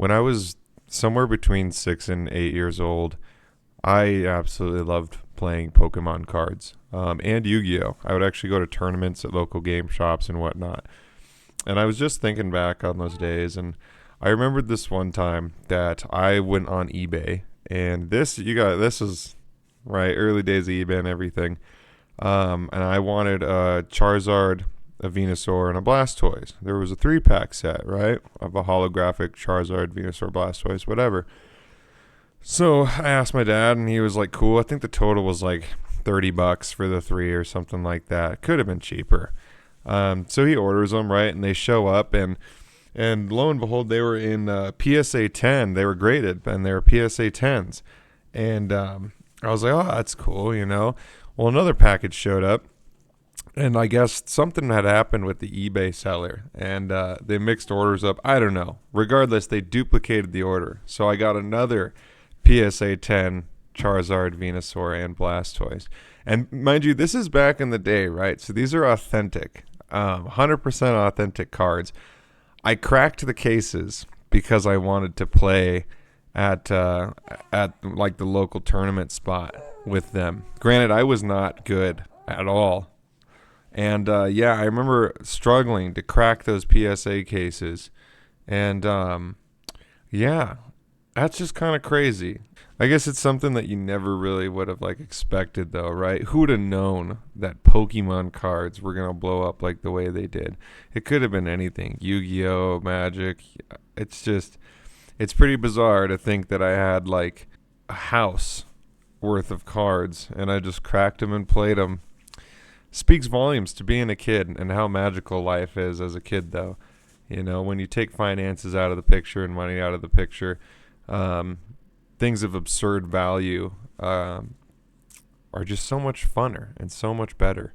When I was somewhere between 6 and 8 years old, I absolutely loved playing Pokemon cards and Yu-Gi-Oh. I would actually go to tournaments at local game shops and whatnot. And I was just thinking back on those days, and I remembered this one time that I went on eBay, and this is right early days of eBay and everything. And I wanted a Charizard, a Venusaur, and a Blastoise. There was a 3-pack set, right, of a holographic Charizard, Venusaur, Blastoise, whatever. So I asked my dad, and he was like, "Cool." I think the total was like $30 for the three or something like that. Could have been cheaper. So he orders them, right, and they show up, and lo and behold, they were in PSA 10. They were graded, and they were PSA 10s. And I was like, "Oh, that's cool," you know. Well, another package showed up, and I guess something had happened with the eBay seller, and they mixed orders up. I don't know. Regardless, they duplicated the order. So I got another PSA 10 Charizard, Venusaur, and Blastoise. And mind you, this is back in the day, right? So these are authentic, 100% authentic cards. I cracked the cases because I wanted to play at like the local tournament spot with them. Granted, I was not good at all. And yeah, I remember struggling to crack those PSA cases. And yeah, that's just kind of crazy. I guess it's something that you never really would have like expected though, right? Who would have known that Pokemon cards were gonna blow up like the way they did? It could have been anything. Yu-Gi-Oh, Magic. It's pretty bizarre to think that I had like a house worth of cards and I just cracked them and played them. Speaks volumes to being a kid and how magical life is as a kid though. You know, when you take finances out of the picture and money out of the picture, um, things of absurd value are just so much funner and so much better.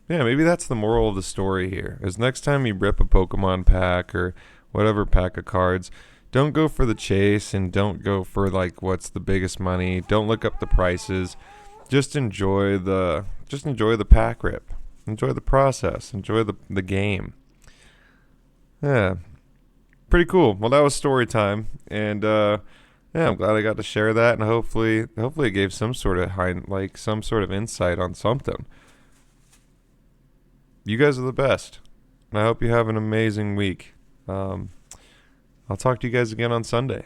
Yeah, maybe that's the moral of the story here. Is next time you rip a Pokemon pack or whatever pack of cards, don't go for the chase and don't go for like what's the biggest money. Don't look up the prices. Just enjoy the pack rip. Enjoy the process. Enjoy the game. Yeah, pretty cool. Well, that was story time, and yeah, I'm glad I got to share that, and hopefully it gave some sort of some sort of insight on something. You guys are the best, and I hope you have an amazing week. I'll talk to you guys again on Sunday.